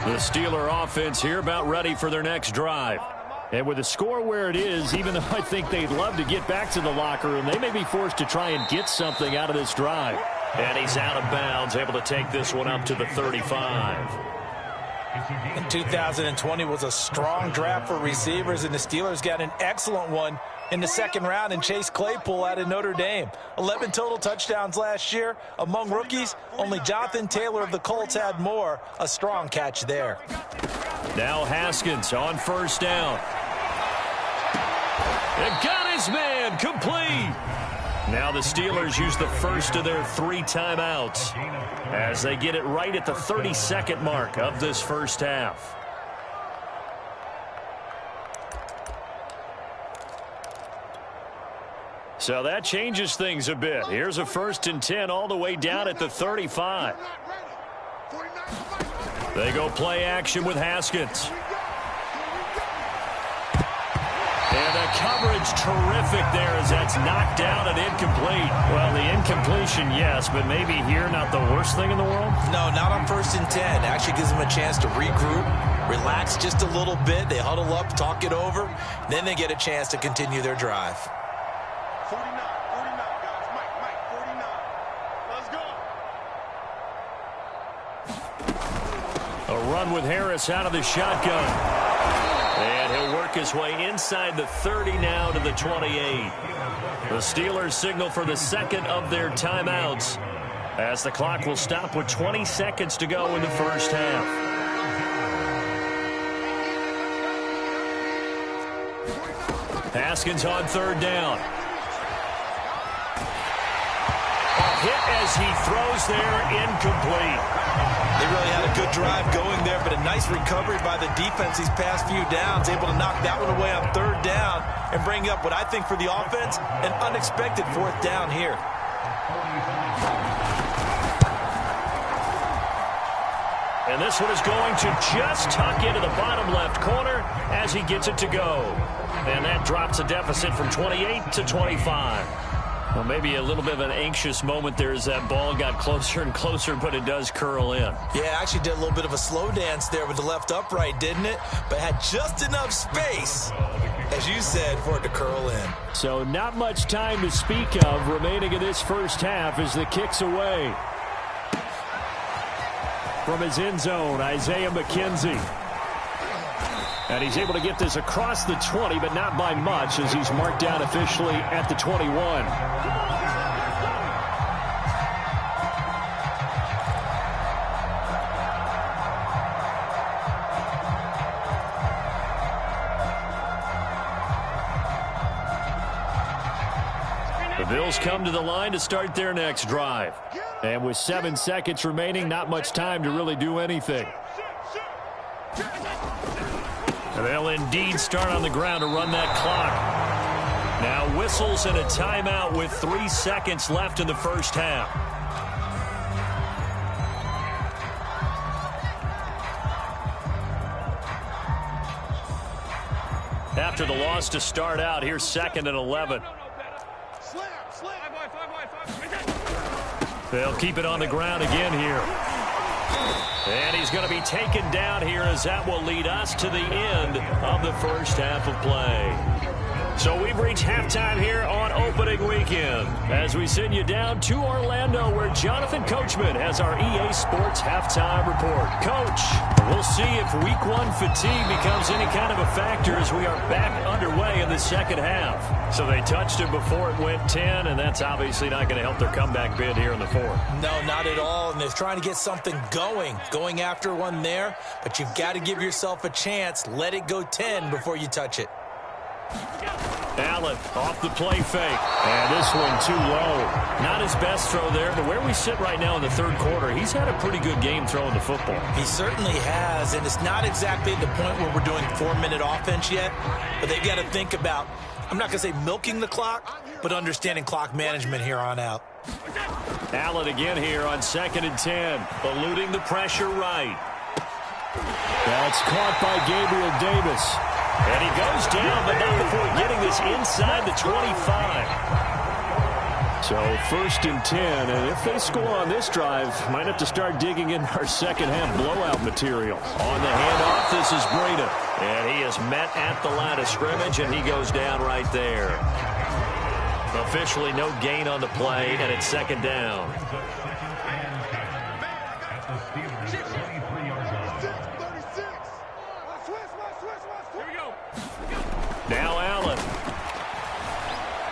The Steeler offense here about ready for their next drive. And with the score where it is, even though I think they'd love to get back to the locker room, they may be forced to try and get something out of this drive. And he's out of bounds, able to take this one up to the 35. In 2020 was a strong draft for receivers, and the Steelers got an excellent one in the second round, and Chase Claypool out of Notre Dame. 11 total touchdowns last year. Among rookies, only Jonathan Taylor of the Colts had more. A strong catch there. Now Haskins on first down. It got his man complete. Now the Steelers use the first of their 3 timeouts as they get it right at the 32nd mark of this first half. So that changes things a bit. Here's a 1st and 10 all the way down at the 35. They go play action with Haskins. And the coverage terrific there as that's knocked down and incomplete. Well, the incompletion, yes, but maybe here not the worst thing in the world? No, not on 1st and 10. Actually gives them a chance to regroup, relax just a little bit. They huddle up, talk it over. Then they get a chance to continue their drive. 49, guys. Mike, 49. Let's go. A run with Harris out of the shotgun. And he'll work his way inside the 30 now to the 28. The Steelers signal for the second of their timeouts as the clock will stop with 20 seconds to go in the first half. Haskins on 3rd down. Hit as he throws there, incomplete. They really had a good drive going there, but a nice recovery by the defense these past few downs, able to knock that one away on 3rd down and bring up what I think for the offense, an unexpected 4th down here. And this one is going to just tuck into the bottom left corner as he gets it to go. And that drops a deficit from 28 to 25. Well, maybe a little bit of an anxious moment there as that ball got closer and closer, but it does curl in. Yeah, actually did a little bit of a slow dance there with the left upright, didn't it? But had just enough space, as you said, for it to curl in. So not much time to speak of remaining in this first half as the kick's away. From his end zone, Isaiah McKenzie. And he's able to get this across the 20, but not by much as he's marked down officially at the 21. The Bills come to the line to start their next drive. And with 7 seconds remaining, not much time to really do anything. They'll indeed start on the ground to run that clock. Now whistles and a timeout with 3 seconds left in the first half. After the loss to start out, here's 2nd and 11. They'll keep it on the ground again here. And he's going to be taken down here as that will lead us to the end of the first half of play. So we've reached halftime here on opening weekend as we send you down to Orlando where Jonathan Coachman has our EA Sports halftime report. Coach, we'll see if week 1 fatigue becomes any kind of a factor as we are back underway in the second half. So they touched it before it went 10, and that's obviously not going to help their comeback bid here in the 4th. No, not at all, and they're trying to get something going after one there, but you've got to give yourself a chance. Let it go 10 before you touch it. Allen off the play fake. And this one too low. Not his best throw there, but where we sit right now in the 3rd quarter, he's had a pretty good game throwing the football. He certainly has, and it's not exactly at the point where we're doing 4-minute offense yet, but they've got to think about, I'm not going to say milking the clock, but understanding clock management here on out. Allen again here on 2nd and 10, eluding the pressure right. That's caught by Gabriel Davis. And he goes down, but not before getting this inside the 25. So 1st and 10, and if they score on this drive, might have to start digging in our second half blowout material. On the handoff, this is Breida. And he is met at the line of scrimmage, and he goes down right there. Officially no gain on the play, and it's 2nd down. Now Allen.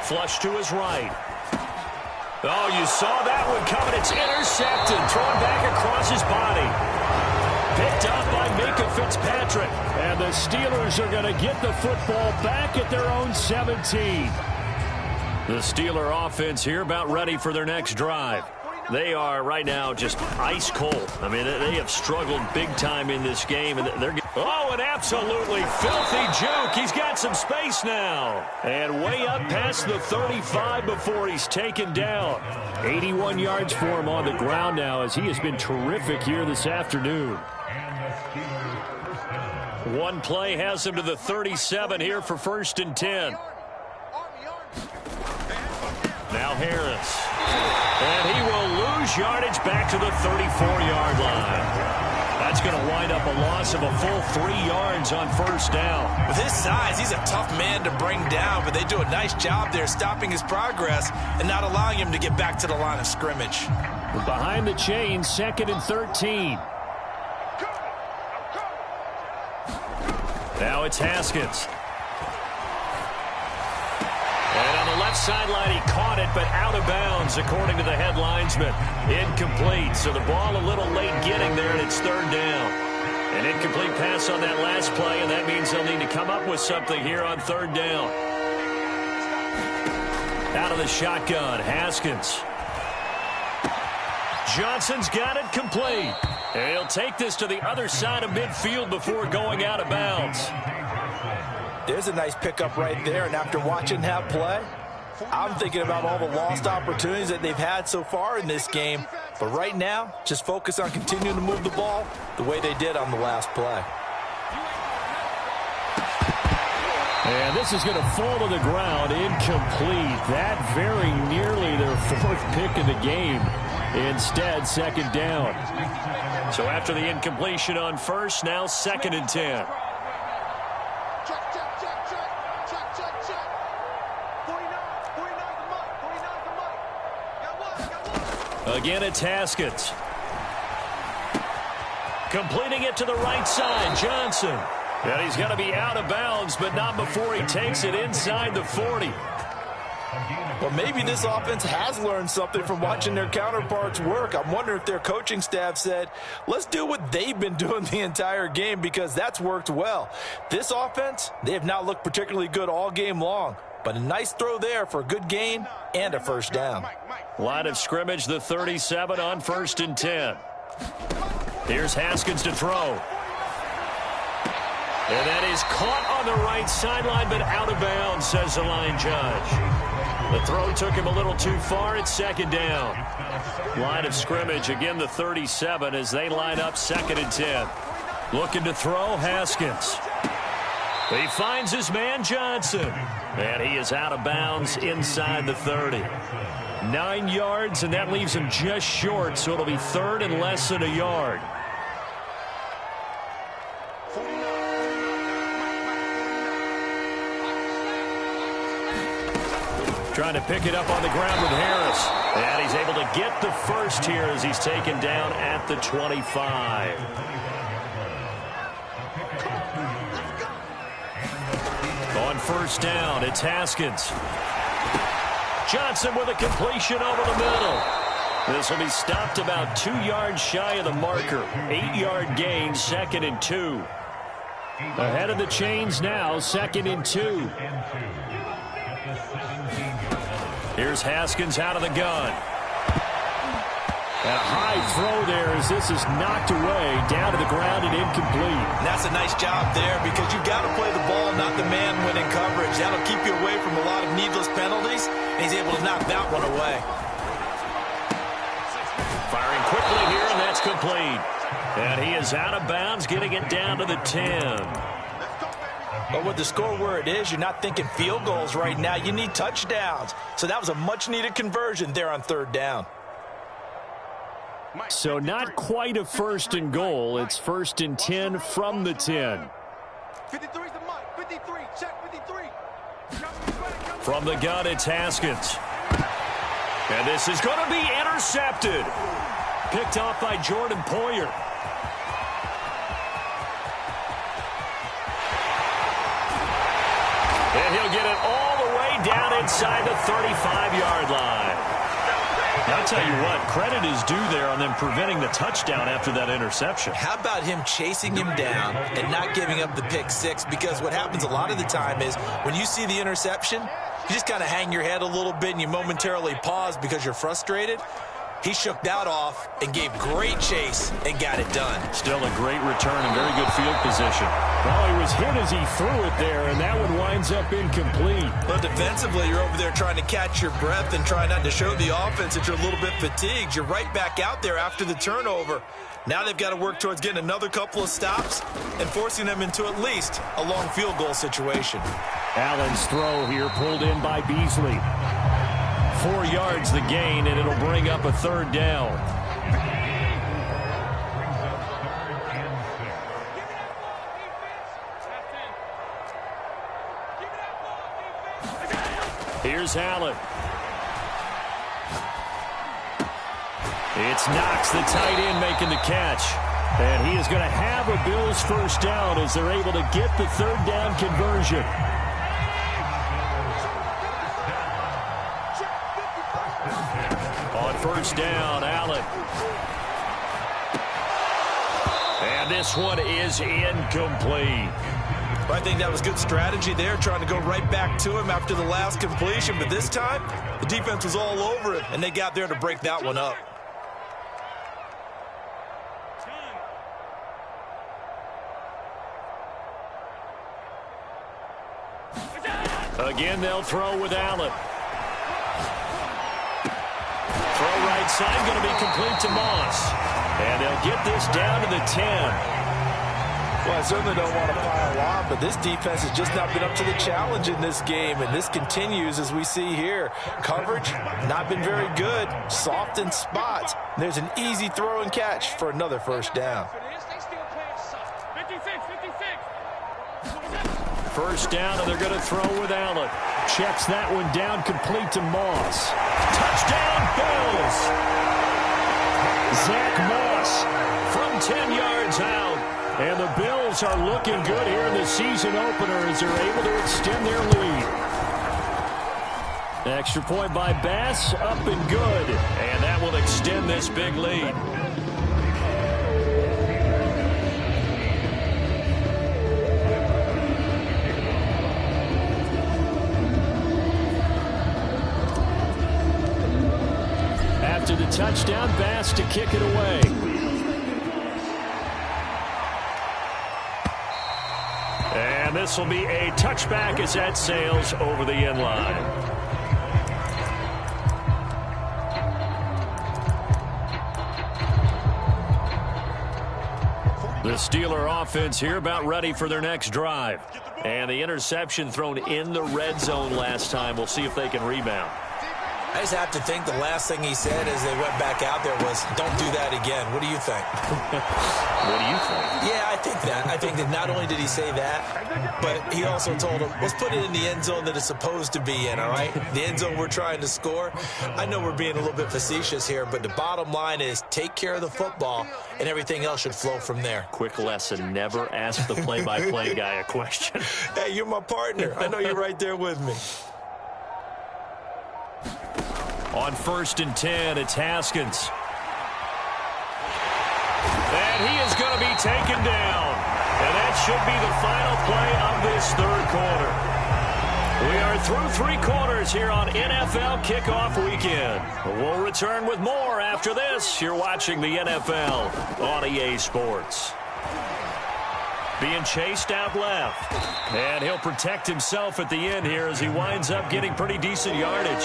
Flush to his right. Oh, you saw that one coming. It's intercepted. Thrown back across his body. Picked up by Minka Fitzpatrick. And the Steelers are going to get the football back at their own 17. The Steeler offense here about ready for their next drive. They are right now just ice cold. I mean, they have struggled big time in this game. And they're oh, an absolutely filthy juke. He's got some space now. And way up past the 35 before he's taken down. 81 yards for him on the ground now as he has been terrific here this afternoon. One play has him to the 37 here for 1st and 10. Now Harris. And he will lose yardage back to the 34-yard line. That's going to wind up a loss of a full 3 yards on 1st down. With his size, he's a tough man to bring down, but they do a nice job there stopping his progress and not allowing him to get back to the line of scrimmage. Behind the chains, 2nd and 13. Now it's Haskins. And on the left sideline, he caught it, but out of bounds, according to the head linesman. Incomplete, so the ball a little late getting there, and it's 3rd down. An incomplete pass on that last play, and that means they'll need to come up with something here on 3rd down. Out of the shotgun, Haskins. Johnson's got it complete. And he'll take this to the other side of midfield before going out of bounds. There's a nice pickup right there, and after watching that play, I'm thinking about all the lost opportunities that they've had so far in this game. But right now, just focus on continuing to move the ball the way they did on the last play. And this is going to fall to the ground, incomplete. That very nearly their 4th pick of the game. Instead, 2nd down. So after the incompletion on 1st, now 2nd and 10. Again, it's Haskins. Completing it to the right side, Johnson. And he's going to be out of bounds, but not before he takes it inside the 40. Well, maybe this offense has learned something from watching their counterparts work. I'm wondering if their coaching staff said, let's do what they've been doing the entire game, because that's worked well. This offense, they have not looked particularly good all game long. But a nice throw there for a good gain and a 1st down. Line of scrimmage, the 37 on 1st and 10. Here's Haskins to throw. And that is caught on the right sideline, but out of bounds, says the line judge. The throw took him a little too far. It's 2nd down. Line of scrimmage, again the 37 as they line up 2nd and 10. Looking to throw, Haskins. He finds his man, Johnson. And he is out of bounds inside the 30. 9 yards, and that leaves him just short, so it'll be 3rd and less than a yard. Trying to pick it up on the ground with Harris. And he's able to get the 1st here as he's taken down at the 25. On 1st down, it's Haskins. Johnson with a completion over the middle. This will be stopped about 2 yards shy of the marker. 8-yard gain, 2nd and 2. Ahead of the chains now, 2nd and 2. Here's Haskins out of the gun. And a high throw there as this is knocked away, down to the ground and incomplete. And that's a nice job there, because you got to play the ball, not the man winning coverage. That'll keep you away from a lot of needless penalties, and he's able to knock that one away. Firing quickly here, and that's complete. And he is out of bounds, getting it down to the 10. But with the score where it is, you're not thinking field goals right now. You need touchdowns. So that was a much-needed conversion there on third down. So not quite a first and goal. It's first and 10 from the 10. 53's the mic. 53. Check 53. From the gun, it's Haskins. And this is going to be intercepted. Picked off by Jordan Poyer. And he'll get it all the way down inside the 35-yard line. I'll tell you what, credit is due there on them preventing the touchdown after that interception. How about him chasing him down and not giving up the pick six? Because what happens a lot of the time is when you see the interception, you just kind of hang your head a little bit and you momentarily pause because you're frustrated. He shook that off and gave great chase and got it done. Still a great return and very good field position. Well, he was hit as he threw it there, and that one winds up incomplete. But defensively, you're over there trying to catch your breath and trying not to show the offense that you're a little bit fatigued. You're right back out there after the turnover. Now they've got to work towards getting another couple of stops and forcing them into at least a long field goal situation. Allen's throw here pulled in by Beasley. 4 yards the gain, and it'll bring up a third down. Here's Allen. It's Knox, the tight end, making the catch. And he is going to have a Bills first down as they're able to get the third down conversion. On first down, Allen. And this one is incomplete. I think that was good strategy there, trying to go right back to him after the last completion. But this time, the defense was all over it, and they got there to break that one up. Again, they'll throw with Allen. Throw right side, going to be complete to Moss. And they'll get this down to the 10. Well, I certainly don't want to pile on, but this defense has just not been up to the challenge in this game, and this continues as we see here. Coverage, not been very good. Soft in spots. There's an easy throw and catch for another first down. First down, and they're going to throw with Allen. Checks that one down, complete to Moss. Touchdown, Bills! Zach Moss from 10 yards out. And the Bills are looking good here in the season opener as they're able to extend their lead. Extra point by Bass, up and good. And that will extend this big lead. After the touchdown, Bass to kick it away. And this will be a touchback as that sails over the end line. The Steeler offense here about ready for their next drive. And the interception thrown in the red zone last time. We'll see if they can rebound. I just have to think the last thing he said as they went back out there was, don't do that again. What do you think? What do you think? Yeah, I think that. I think that not only did he say that, but he also told him, let's put it in the end zone that it's supposed to be in, all right? The end zone we're trying to score. I know we're being a little bit facetious here, but the bottom line is take care of the football, and everything else should flow from there. Quick lesson, never ask the play-by-play guy a question. Hey, you're my partner. I know you're right there with me. On first and 10, it's Haskins. And he is going to be taken down. And that should be the final play of this third quarter. We are through 3 quarters here on NFL Kickoff Weekend. We'll return with more after this. You're watching the NFL on EA Sports. Being chased out left. And he'll protect himself at the end here as he winds up getting pretty decent yardage.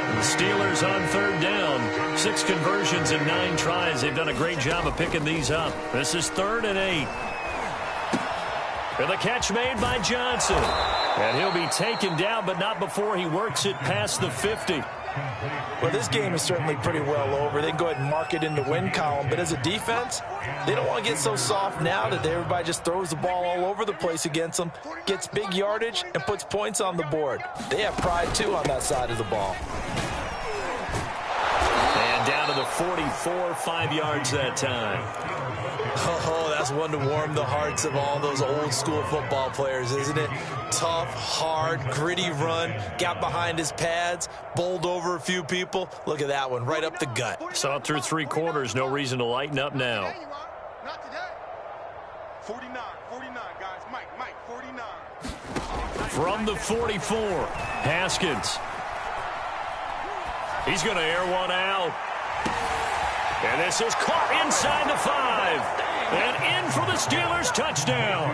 The Steelers on third down. 6 conversions and 9 tries. They've done a great job of picking these up. This is 3rd and 8. And the catch made by Johnson. And he'll be taken down, but not before he works it past the 50. Well, this game is certainly pretty well over. They can go ahead and mark it in the win column. But as a defense, they don't want to get so soft now that everybody just throws the ball all over the place against them, gets big yardage, and puts points on the board. They have pride, too, on that side of the ball. And down to the 44, 5 yards that time. Oh, that's one to warm the hearts of all those old-school football players, isn't it? Tough, hard, gritty run, got behind his pads, bowled over a few people. Look at that one, right up the gut. Saw it through 3 quarters, no reason to lighten up now. Not today. 49, guys. Mike, 49. From the 44, Haskins. He's going to air one out. And this is caught inside the 5. And in for the Steelers touchdown.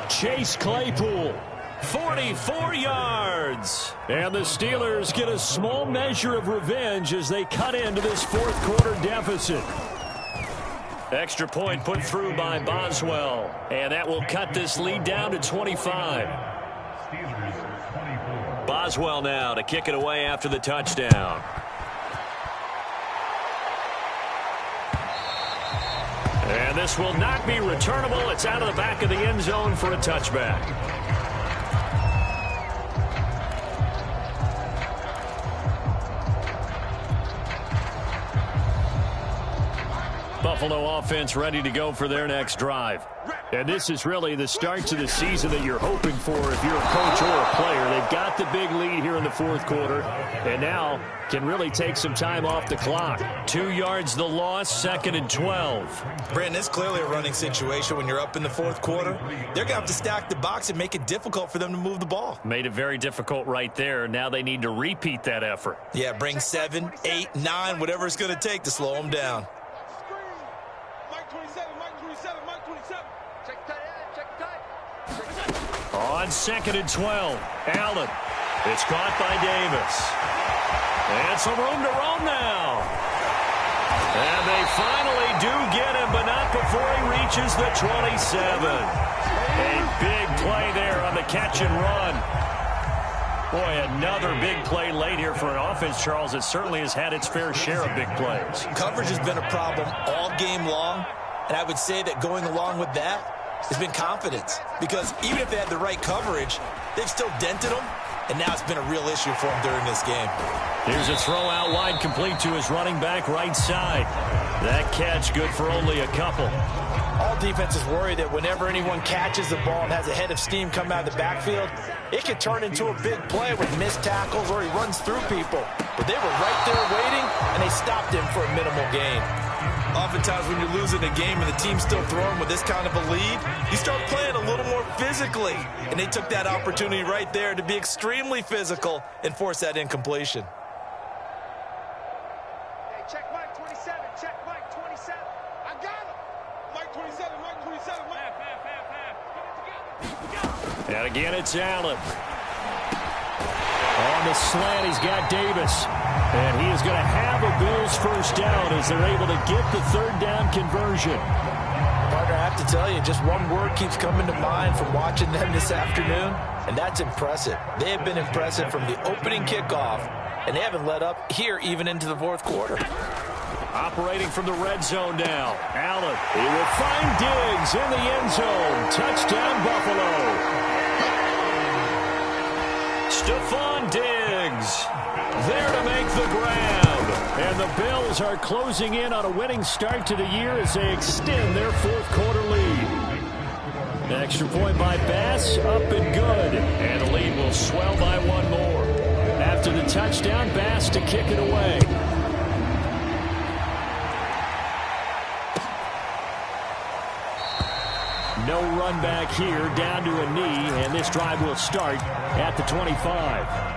Chase Claypool, 44 yards. And the Steelers get a small measure of revenge as they cut into this fourth quarter deficit. Extra point put through by Boswell. And that will cut this lead down to 25. Boswell now to kick it away after the touchdown. And this will not be returnable. It's out of the back of the end zone for a touchback. Buffalo offense ready to go for their next drive. And this is really the start to the season that you're hoping for if you're a coach or a player. They've got the big lead here in the fourth quarter, and now can really take some time off the clock. 2 yards the loss, 2nd and 12. Brandon, it's clearly a running situation when you're up in the fourth quarter. They're going to have to stack the box and make it difficult for them to move the ball. Made it very difficult right there. Now they need to repeat that effort. Yeah, bring 7, 8, 9, whatever it's going to take to slow them down. On 2nd and 12, Allen. It's caught by Davis. And some room to roam now. And they finally do get him, but not before he reaches the 27. A big play there on the catch and run. Boy, another big play late here for an offense, Charles, that certainly has had its fair share of big plays. Coverage has been a problem all game long, and I would say that going along with that has been confidence, because even if they had the right coverage, they've still dented them, and now it's been a real issue for them during this game. Here's a throw out wide, complete to his running back right side. That catch good for only a couple. All defenses worry that whenever anyone catches the ball and has a head of steam come out of the backfield, it could turn into a big play with missed tackles or he runs through people. But they were right there waiting, and they stopped him for a minimal gain. Oftentimes when you're losing a game and the team's still throwing with this kind of a lead, you start playing a little more physically. And they took that opportunity right there to be extremely physical and force that incompletion. Hey, check Mike 27. Check Mike 27. I got him. Mike 27. Mike 27. Mike. Get it together. And again, it's Allen. On the slant, he's got Davis. And he is going to have a Bills first down as they're able to get the third down conversion. Partner, I have to tell you, just one word keeps coming to mind from watching them this afternoon, and that's impressive. They have been impressive from the opening kickoff, and they haven't let up here even into the fourth quarter. Operating from the red zone now. Allen, he will find Diggs in the end zone. Touchdown, Buffalo. Stephon Diggs there to make the grab. And the Bills are closing in on a winning start to the year as they extend their fourth quarter lead. Extra point by Bass, up and good. And the lead will swell by one more. After the touchdown, Bass to kick it away. No run back here, down to a knee, and this drive will start at the 25.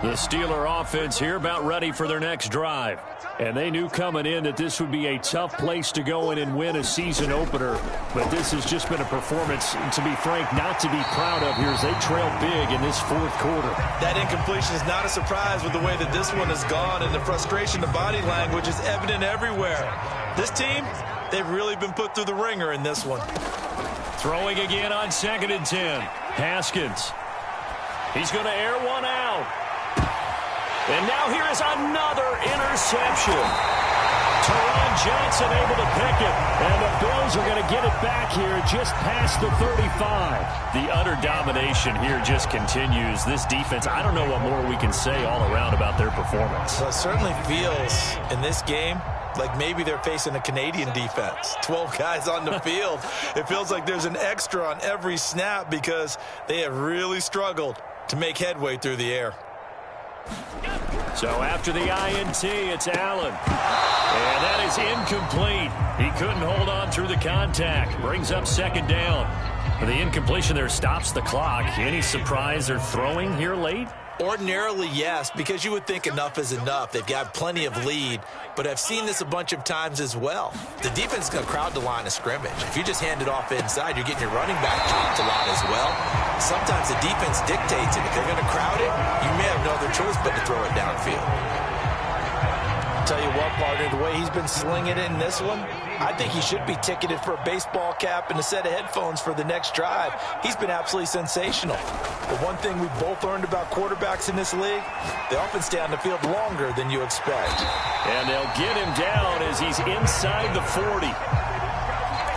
The Steeler offense here about ready for their next drive. And they knew coming in that this would be a tough place to go in and win a season opener. But this has just been a performance, to be frank, not to be proud of here as they trail big in this fourth quarter. That incompletion is not a surprise with the way that this one has gone, and the frustration, the body language is evident everywhere. This team, they've really been put through the ringer in this one. Throwing again on 2nd and 10. Haskins. He's going to air one out. And now here is another interception. Teron Johnson able to pick it. And the Bills are going to get it back here just past the 35. The utter domination here just continues. This defense, I don't know what more we can say all around about their performance. Well, it certainly feels in this game like maybe they're facing a Canadian defense. 12 guys on the field. It feels like there's an extra on every snap because they have really struggled to make headway through the air. So after the INT, it's Allen. And that is incomplete. He couldn't hold on through the contact. Brings up 2nd down. The incompletion there stops the clock. Any surprise they're throwing here late? Ordinarily, yes, because you would think enough is enough. They've got plenty of lead, but I've seen this a bunch of times as well. The defense is going to crowd the line of scrimmage. If you just hand it off inside, you're getting your running back dropped a lot as well. Sometimes the defense dictates it. If they're going to crowd it, you may have no other choice but to throw it downfield. Tell you what, partner, the way he's been slinging it in this one, I think he should be ticketed for a baseball cap and a set of headphones for the next drive. He's been absolutely sensational. The one thing we've both learned about quarterbacks in this league, they often stay on the field longer than you expect. And they'll get him down as he's inside the 40.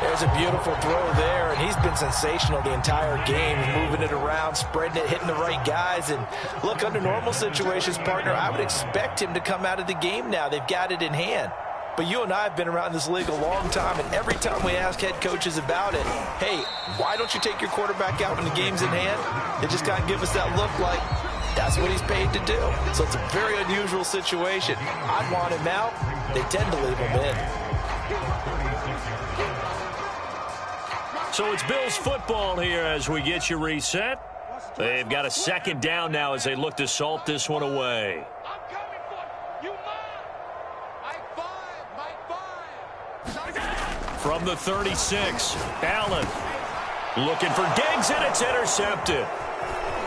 There's a beautiful throw there, and he's been sensational the entire game, moving it around, spreading it, hitting the right guys. And look, under normal situations, partner, I would expect him to come out of the game now. They've got it in hand. But you and I have been around this league a long time, and every time we ask head coaches about it, hey, why don't you take your quarterback out when the game's in hand? They just kind of give us that look like that's what he's paid to do. So it's a very unusual situation. I'd want him out. They tend to leave him in. So it's Bills football here as we get you reset. They've got a 2nd down now as they look to salt this one away. I'm coming for you. Mike 5. From the 36, Allen looking for Diggs, and it's intercepted.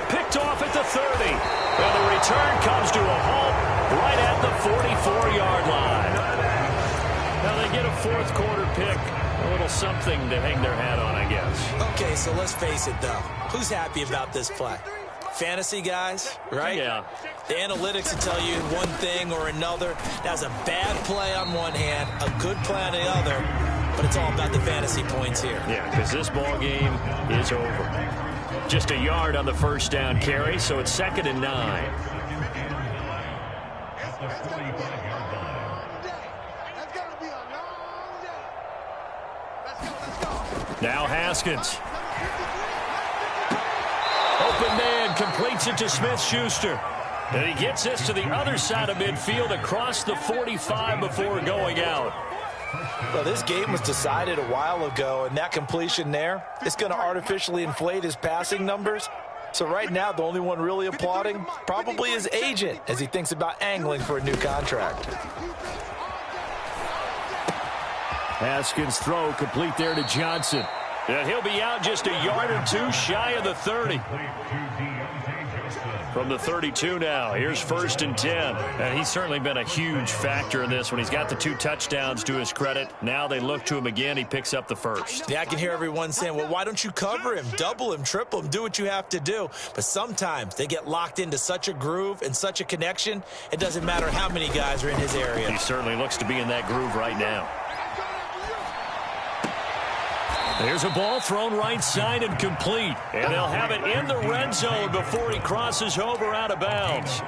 Picked off at the 30. And the return comes to a halt right at the 44-yard line. Now they get a fourth quarter pick. A little something to hang their hat on, I guess. Okay, so let's face it, though. Who's happy about this play? Fantasy guys, right? Yeah. The analytics will tell you one thing or another. That's a bad play on one hand, a good play on the other, but it's all about the fantasy points here. Yeah, because this ball game is over. Just a yard on the first down carry, so it's 2nd and 9. Now Haskins. Open man, completes it to Smith-Schuster. And he gets this to the other side of midfield across the 45 before going out. Well, this game was decided a while ago, and that completion there, it's going to artificially inflate his passing numbers. So right now, the only one really applauding probably his agent as he thinks about angling for a new contract. Haskins' throw complete there to Johnson. And he'll be out just a yard or two shy of the 30. From the 32 now, here's 1st and 10. And he's certainly been a huge factor in this when he's got the 2 touchdowns to his credit. Now they look to him again. He picks up the first. Yeah, I can hear everyone saying, well, why don't you cover him, double him, triple him, do what you have to do. But sometimes they get locked into such a groove and such a connection, it doesn't matter how many guys are in his area. He certainly looks to be in that groove right now. There's a ball thrown right side and complete. And they'll have it in the red zone before he crosses over out of bounds.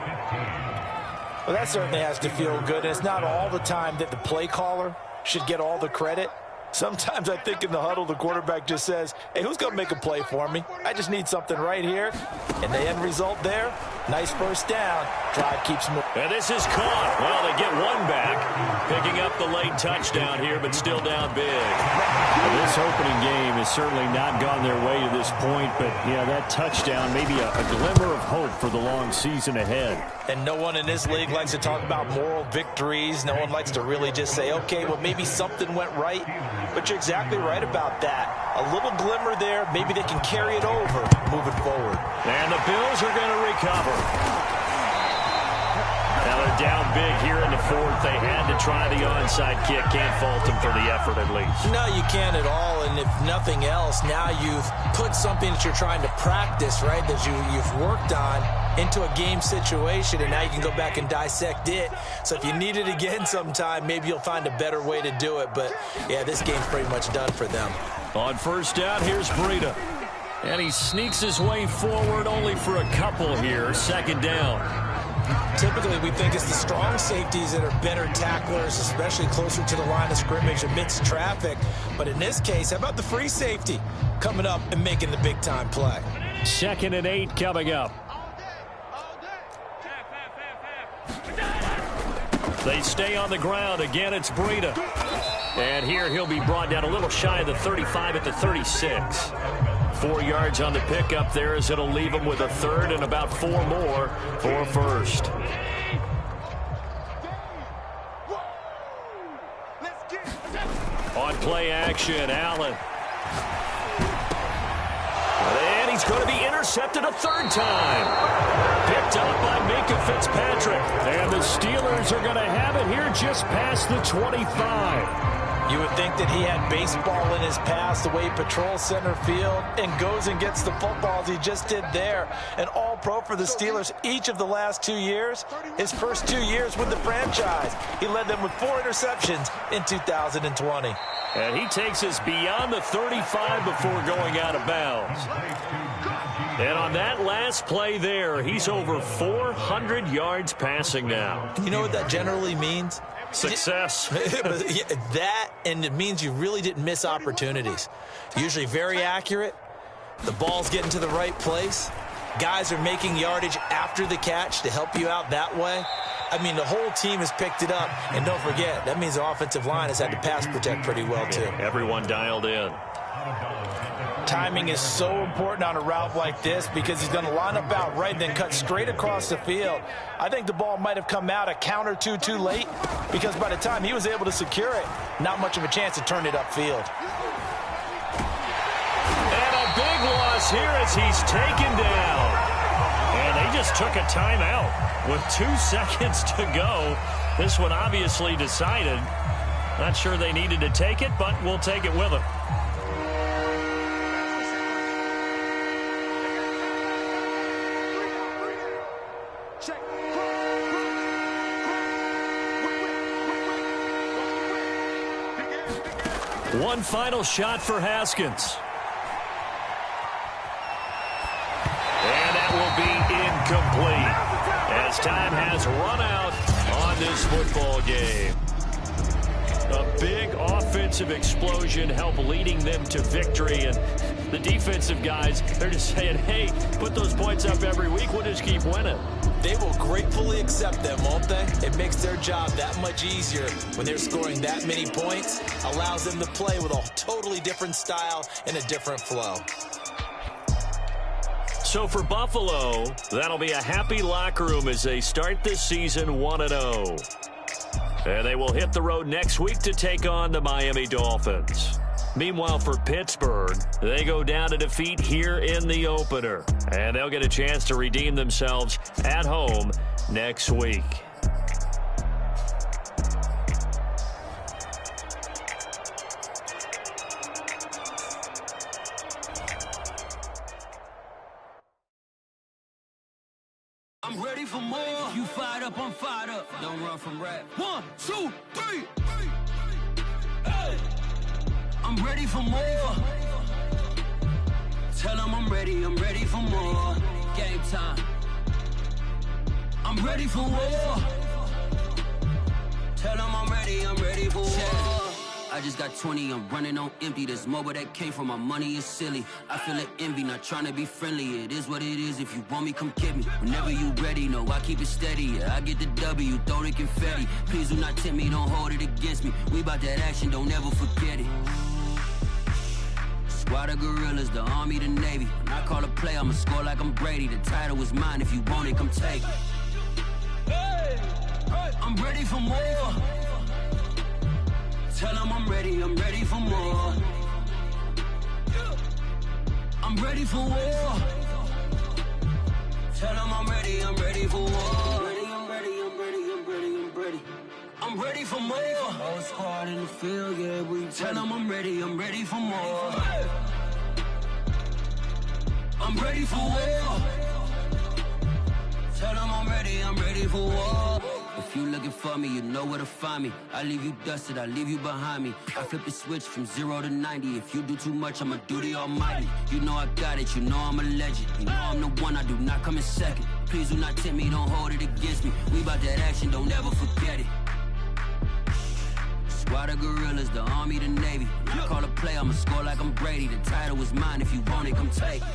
Well, that certainly has to feel good. And it's not all the time that the play caller should get all the credit. Sometimes I think in the huddle, the quarterback just says, hey, who's going to make a play for me? I just need something right here. And the end result there, nice first down. Drive keeps moving. And this is caught. Well, they get one back, picking up the late touchdown here, but still down big. Well, this opening game has certainly not gone their way to this point, but, yeah, that touchdown, maybe a glimmer of hope for the long season ahead. And no one in this league likes to talk about moral victories. No one likes to really just say, okay, well, maybe something went right. But you're exactly right about that. A little glimmer there. Maybe they can carry it over moving forward. And the Bills are going to recover. Now they're down big here in the fourth. They had to try the onside kick. Can't fault them for the effort at least. No, you can't at all. And if nothing else, now you've put something that you're trying to practice, right, that you've worked on into a game situation, and now you can go back and dissect it. So if you need it again sometime, maybe you'll find a better way to do it. But, yeah, this game's pretty much done for them. On first down, here's Breida. And he sneaks his way forward only for a couple here. Second down. Typically, we think it's the strong safeties that are better tacklers, especially closer to the line of scrimmage amidst traffic. But in this case, how about the free safety coming up and making the big-time play? 2nd and 8 coming up. They stay on the ground. Again, it's Breida. And here he'll be brought down a little shy of the 35 at the 36. 4 yards on the pickup there as it'll leave him with a third and about 4 more for first. On play action, Allen. And he's going to be intercepted a third time. Picked up by Minkah Fitzpatrick. And the Steelers are going to have it here just past the 25. You would think that he had baseball in his past, the way he patrols center field and goes and gets the footballs he just did there. An all-pro for the Steelers each of the last 2 years. His first 2 years with the franchise. He led them with 4 interceptions in 2020. And he takes us beyond the 35 before going out of bounds. And on that last play there, he's over 400 yards passing now. You know what that generally means? Success. That, and it means you really didn't miss opportunities. Usually very accurate. The ball's getting to the right place. Guys are making yardage after the catch to help you out that way. I mean, the whole team has picked it up. And don't forget, that means the offensive line has had to pass protect pretty well, too. Everyone dialed in. Timing is so important on a route like this because he's going to line up out right and then cut straight across the field. I think the ball might have come out a count or two too late because by the time he was able to secure it, not much of a chance to turn it upfield. And a big loss here as he's taken down. And they just took a timeout with 2 seconds to go. This one obviously decided. Not sure they needed to take it, but we'll take it with them. One final shot for Haskins. And that will be incomplete as time has run out on this football game. A big offensive explosion helped leading them to victory. And the defensive guys, they're just saying, hey, put those points up every week. We'll just keep winning. They will gratefully accept them, won't they? It makes their job that much easier when they're scoring that many points. Allows them to play with a totally different style and a different flow. So for Buffalo, that'll be a happy locker room as they start this season 1-0. And they will hit the road next week to take on the Miami Dolphins. Meanwhile, for Pittsburgh, they go down to defeat here in the opener. And they'll get a chance to redeem themselves at home next week. I'm ready for more. You fired up, I'm fired up. Don't run from rap. 1, 2, 3. Hey. I'm ready for more. Tell them I'm ready for more. Game time. I'm ready for war. Tell them I'm ready for war. I I just got 20, I'm running on empty. There's more where that came from, my money is silly. I feel it envy, not trying to be friendly. It is what it is, if you want me, come get me. Whenever you ready, no, I keep it steady. Yeah, I get the W, throw the confetti. Please do not tempt me, don't hold it against me. We bout that action, don't ever forget it. Squad of gorillas, the army, the navy. When I call a play, I'ma score like I'm Brady. The title is mine, if you want it, come take it. I'm ready for more. Tell them I'm ready for more. I'm ready for war. Tell them I'm ready for war. I'm ready for more. Whole squad in the field, yeah, we tell them I'm ready for more. I'm ready for war. Tell them I'm ready for war. If you looking for me, you know where to find me. I leave you dusted, I leave you behind me. I flip the switch from 0 to 90. If you do too much, I'ma do the almighty. You know I got it, you know I'm a legend. You know I'm the one, I do not come in second. Please do not tempt me, don't hold it against me. We bout that action, don't ever forget it. Squad of gorillas, the army, the navy. When I call a play, I'ma score like I'm Brady. The title is mine, if you want it, come take it.